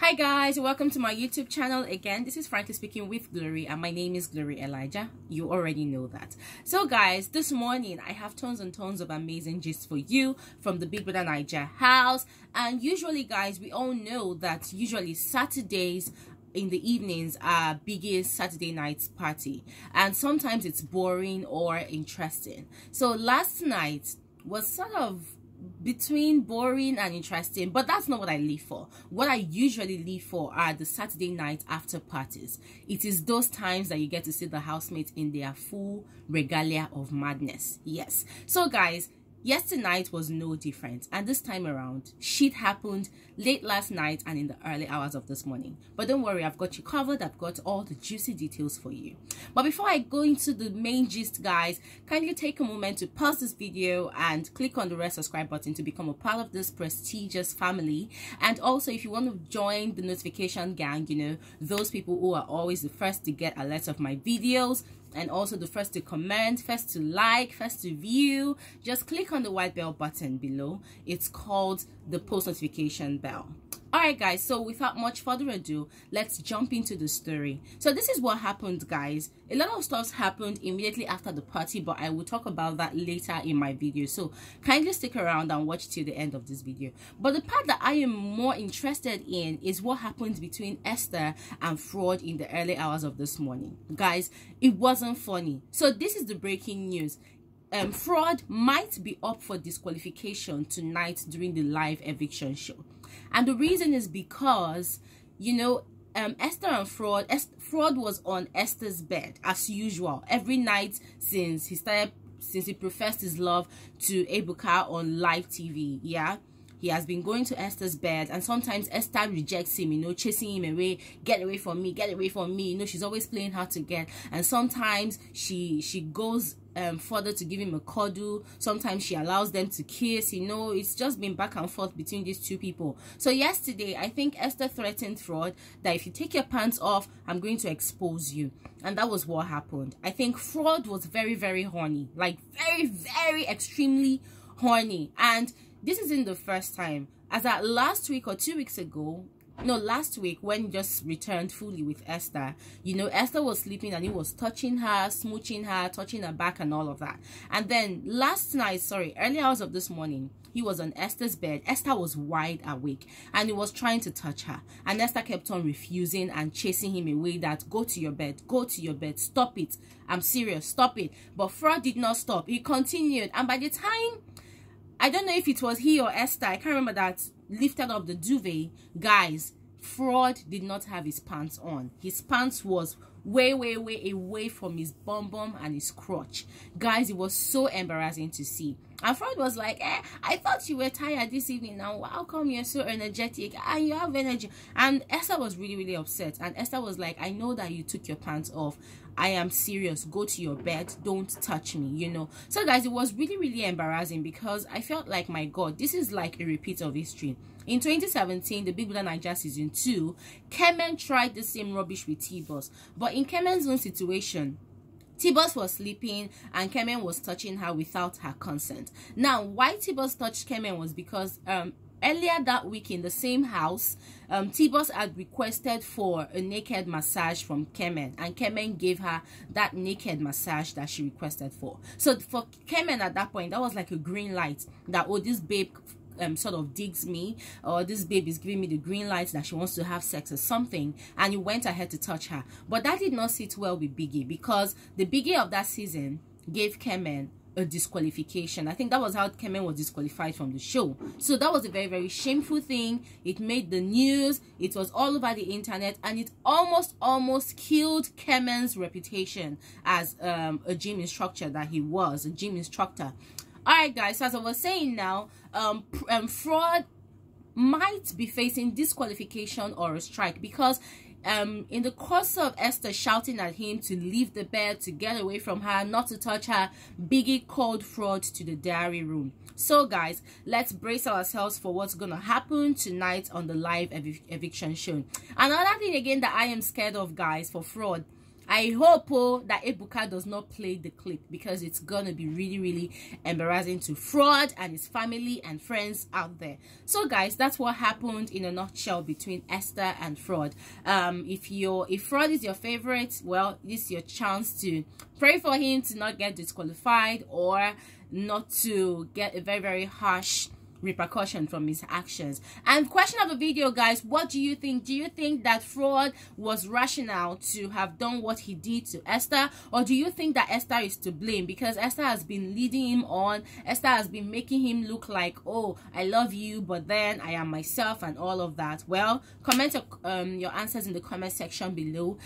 Hi guys, welcome to my YouTube channel again. This is Frankly Speaking with Glory, and my name is Glory Elijah. You already know that. So guys, this morning I have tons and tons of amazing gist for you from the Big Brother Naija house. And usually guys, we all know that usually Saturdays in the evenings are biggest Saturday night's party, and sometimes it's boring or interesting. So last night was sort of between boring and interesting, but that's not what I live for. What I usually live for are the Saturday night after parties. It is those times that you get to see the housemates in their full regalia of madness. Yes. So guys, yesterday night was no different, and this time around shit happened late last night and in the early hours of this morning. But don't worry, I've got you covered. I've got all the juicy details for you. But before I go into the main gist guys, kindly take a moment to pause this video and click on the red subscribe button to become a part of this prestigious family. And also, if you want to join the notification gang, you know, those people who are always the first to get alerts of my videos, and also the first to comment, first to like, first to view, just click on the white bell button below. It's called the post notification bell. Alright guys, so without much further ado, let's jump into the story. So this is what happened guys. A lot of stuff happened immediately after the party, but I will talk about that later in my video. So kindly stick around and watch till the end of this video. But the part that I am more interested in is what happened between Esther and Fraud in the early hours of this morning. Guys, it wasn't funny. So this is the breaking news. Fraud might be up for disqualification tonight during the live eviction show. And the reason is because, you know, Esther and Fraud was on Esther's bed as usual every night since he professed his love to Ebuka on live TV. Yeah, he has been going to Esther's bed, and sometimes Esther rejects him, you know, chasing him away. Get away from me, get away from me. You know, she's always playing hard to get. And sometimes she goes further to give him a cuddle. Sometimes she allows them to kiss. You know, it's just been back and forth between these two people. So yesterday, I think Esther threatened Fraud that if you take your pants off, I'm going to expose you. And that was what happened. I think Fraud was very, very horny. Like very, very extremely horny. And this isn't the first time. As at last week or 2 weeks ago, no, last week when he just returned fully with Esther, you know, Esther was sleeping and he was touching her, smooching her, touching her back and all of that. And then last night, early hours of this morning, he was on Esther's bed. Esther was wide awake and he was trying to touch her. And Esther kept on refusing and chasing him away that, go to your bed, stop it. I'm serious, stop it. But Fraud did not stop. He continued. And by the time, I don't know if it was he or Esther, I can't remember, that lifted up the duvet, guys, Fraud did not have his pants on. His pants was way away from his bum bum and his crotch. Guys, it was so embarrassing to see. And Fraud was like, I thought you were tired this evening. Now how come you're so energetic and you have energy? And Esther was really upset. And Esther was like, I know that you took your pants off. I am serious. Go to your bed. Don't touch me, you know. So guys, it was really embarrassing because I felt like, my God, this is like a repeat of history. In 2017, the Big Brother Naija season 2, Kemen tried the same rubbish with T-Boss. But in Kemen's own situation, T-Boss was sleeping and Kemen was touching her without her consent. Now, why T-Boss touched Kemen was because earlier that week in the same house, T-Boss had requested for a naked massage from Kemen, and Kemen gave her that naked massage that she requested for. So for Kemen at that point, that was like a green light that, oh, this babe sort of digs me, or this babe is giving me the green light that she wants to have sex or something, and he went ahead to touch her. But that did not sit well with Biggie, because the Biggie of that season gave Kemen a disqualification. I think that was how Kemen was disqualified from the show. So that was a very shameful thing. It made the news, it was all over the internet, and it almost killed Kemen's reputation as a gym instructor that he was, a gym instructor. Alright guys, so as I was saying now, Fraud might be facing disqualification or a strike because in the course of Esther shouting at him to leave the bed, to get away from her, not to touch her, Biggie called Fraud to the diary room. So guys, let's brace ourselves for what's gonna happen tonight on the live eviction show. Another thing again that I am scared of, guys, for Fraud, I hope that Ebuka does not play the clip, because it's gonna be really, really embarrassing to Fraud and his family and friends out there. So guys, that's what happened in a nutshell between Esther and Fraud. If Fraud is your favorite, well, this is your chance to pray for him to not get disqualified or not to get a very, very harsh repercussion from his actions. And question of the video, guys, what do you think? Do you think that Fraud was rational to have done what he did to Esther, or do you think that Esther is to blame because Esther has been leading him on? Esther has been making him look like, oh, I love you, but then I am myself and all of that. Well, comment your answers in the comment section below.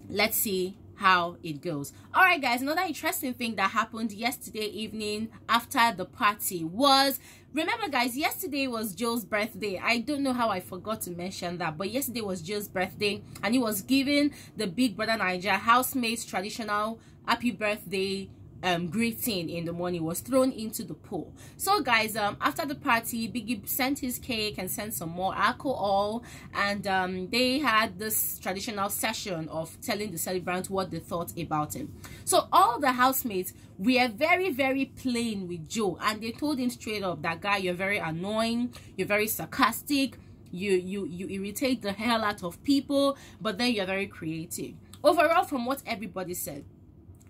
Let's see how it goes. All right, guys, another interesting thing that happened yesterday evening after the party was, remember guys, yesterday was Joe's birthday. I don't know how I forgot to mention that, but yesterday was Joe's birthday, and he was giving the Big Brother Naija housemates traditional happy birthday greeting in the morning. Was thrown into the pool. So guys, after the party, Biggie sent his cake and sent some more alcohol, and they had this traditional session of telling the celebrants what they thought about him. So all the housemates were very, very plain with Joe, and they told him straight up that, guy, you're very annoying, you're very sarcastic, you irritate the hell out of people, but then you're very creative. Overall, from what everybody said,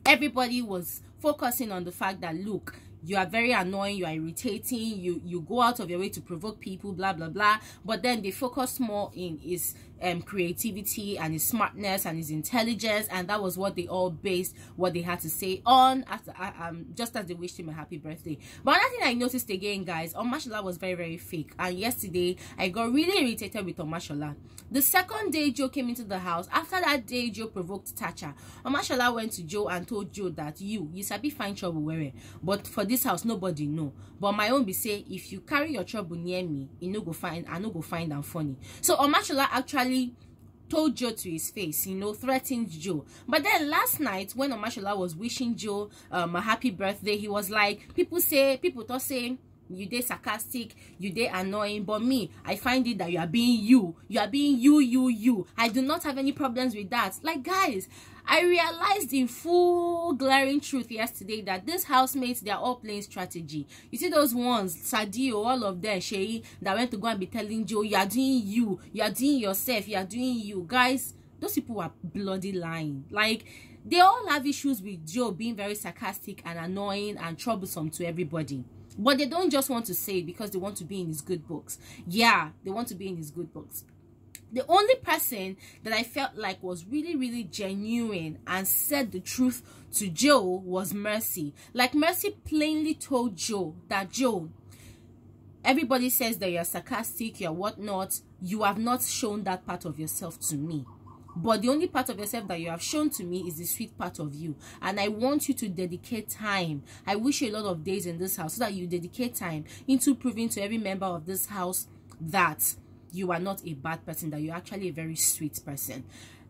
everybody was focusing on the fact that, look, you are very annoying, you are irritating, you go out of your way to provoke people, blah blah blah. But then they focused more in his creativity and his smartness and his intelligence, and that was what they all based what they had to say on, after just as they wished him a happy birthday. But another thing I noticed again, guys, Omashola was very, very fake, and yesterday I got really irritated with Omashola. The second day Joe came into the house, after that day Joe provoked Tacha, Omashola went to Joe and told Joe that you sabi find trouble where, but for this house nobody know. But my own be say, if you carry your trouble near me, I no go find them funny. So Omashola actually told Joe to his face, threatened Joe. But then last night, when Omashola was wishing Joe a happy birthday, he was like, people thought saying, you dey sarcastic, you dey annoying, but me, I find it that you are being you are being you. I do not have any problems with that. Like, guys, I realized in full glaring truth yesterday that these housemates, they are all playing strategy. You see those ones, Sadio, all of them, Shay, that went to go and be telling Joe, you are doing you are doing yourself, you are doing you. Guys, those people are bloody lying. Like, they all have issues with Joe being very sarcastic and annoying and troublesome to everybody. But they don't just want to say it because they want to be in his good books. Yeah, they want to be in his good books. The only person that I felt like was really, really genuine and said the truth to Joe was Mercy. Like, Mercy plainly told Joe that, Joe, everybody says that you're sarcastic, you're whatnot. You have not shown that part of yourself to me. But the only part of yourself that you have shown to me is the sweet part of you. And I want you to dedicate time. I wish you a lot of days in this house so that you dedicate time into proving to every member of this house that you are not a bad person, that you're actually a very sweet person.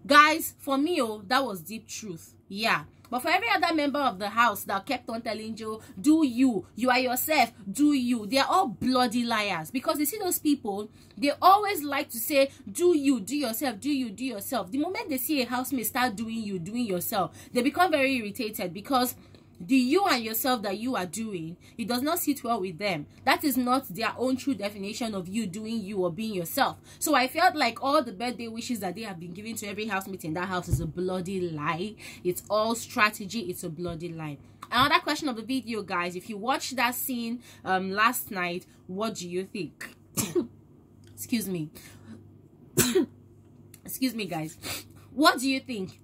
Guys, for me, that was deep truth. Yeah. But for every other member of the house that kept on telling Joe, do you are yourself, do you, they're all bloody liars. Because you see those people, they always like to say, do you, do yourself, do you, do yourself. The moment they see a housemate start doing you, doing yourself, they become very irritated, because the you and yourself that you are doing, it does not sit well with them. That is not their own true definition of you doing you or being yourself. So I felt like all the birthday wishes that they have been giving to every housemate in that house is a bloody lie. It's all strategy. It's a bloody lie. Another question of the video, guys, if you watched that scene last night, what do you think? Excuse me. Excuse me, guys. What do you think?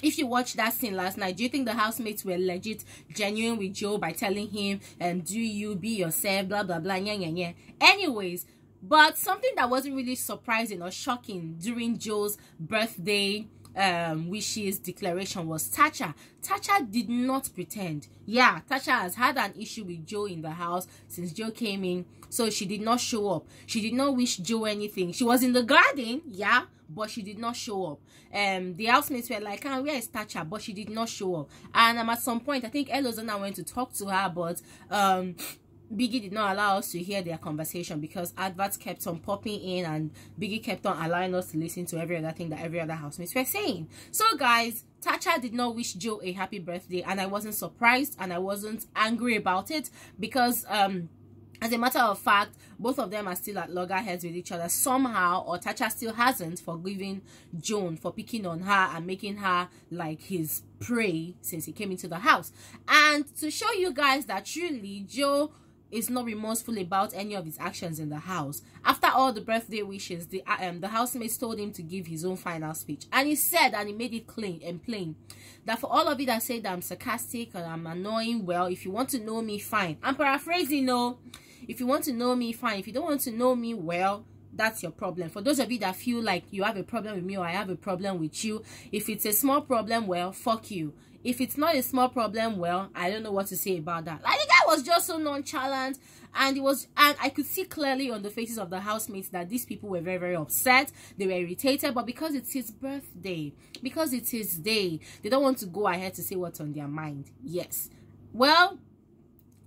If you watched that scene last night, do you think the housemates were legit, genuine with Joe by telling him, do you, be yourself, blah, blah, blah, yeah, yeah, yeah. Anyways, but something that wasn't really surprising or shocking during Joe's birthday wishes declaration was Tacha. Tacha did not pretend. Yeah, Tacha has had an issue with Joe in the house since Joe came in, so she did not show up. She did not wish Joe anything. She was in the garden, yeah, but she did not show up. The housemates were like, where is Tacha? But she did not show up. And at some point, I think Elozana went to talk to her, but Biggie did not allow us to hear their conversation because adverts kept on popping in and Biggie kept on allowing us to listen to every other thing that every other housemates were saying. So guys, Tasha did not wish Joe a happy birthday, and I wasn't surprised and I wasn't angry about it because as a matter of fact, both of them are still at loggerheads with each other somehow, or Tasha still hasn't forgiven Joan for picking on her and making her like his prey since he came into the house. And to show you guys that truly Joe is not remorseful about any of his actions in the house, after all the birthday wishes, the housemates told him to give his own final speech, and he said, and he made it clean and plain, that for all of you that say that I'm sarcastic and I'm annoying, well, if you want to know me, fine. I'm paraphrasing, no. If you want to know me, fine. If you don't want to know me, well, that's your problem. For those of you that feel like you have a problem with me or I have a problem with you, if it's a small problem, well, fuck you. If it's not a small problem, well, I don't know what to say about that. Like, the guy was just so nonchalant, and I could see clearly on the faces of the housemates that these people were very, very upset. They were irritated, but because it's his birthday, because it's his day, they don't want to go ahead to say what's on their mind. Yes. Well,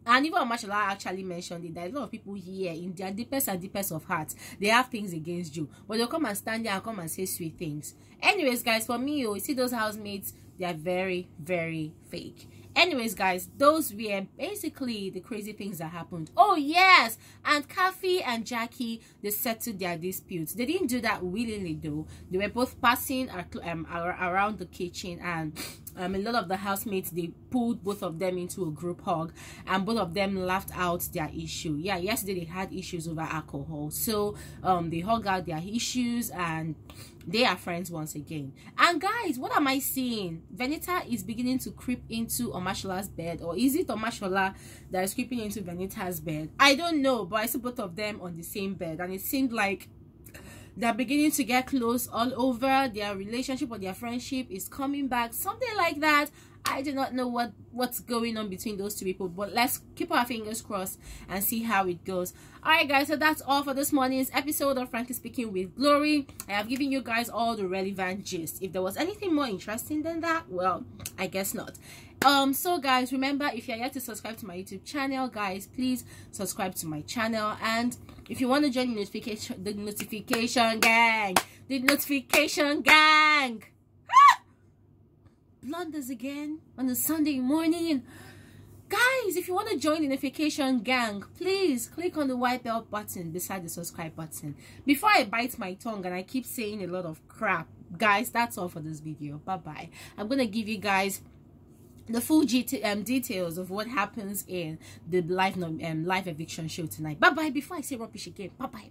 and even Mashallah actually mentioned it, that a lot of people here, in their deepest and deepest of hearts, they have things against you, but they'll come and stand there and come and say sweet things. Anyways, guys, for me, you see those housemates, they are very, very fake. Anyways, guys, those were basically the crazy things that happened. Oh yes, and Kathy and Jackie, they settled their disputes. They didn't do that willingly though. They were both passing around the kitchen, and a lot of the housemates, they pulled both of them into a group hug, and both of them laughed out their issue. Yeah, yesterday they had issues over alcohol, so they hugged out their issues and they are friends once again. And guys, what am I seeing? Venita is beginning to creep into Omashola's bed, or is it Omashola that is creeping into Venita's bed? I don't know, but I see both of them on the same bed, and it seemed like they're beginning to get close all over. Their relationship or their friendship is coming back, something like that. I do not know what's going on between those two people, but let's keep our fingers crossed and see how it goes. Alright guys, so that's all for this morning's episode of Frankly Speaking with Glory. I have given you guys all the relevant gist. If there was anything more interesting than that, well, I guess not. So guys, remember, if you're yet to subscribe to my YouTube channel, guys, please subscribe to my channel. And if you want to join the notification gang, blunders again on a Sunday morning. Guys, if you want to join the notification gang, please click on the white bell button beside the subscribe button. Before I bite my tongue and I keep saying a lot of crap, guys, that's all for this video. Bye bye. I'm gonna give you guys the full details of what happens in the live eviction show tonight. Bye bye. Before I say rubbish again, bye bye.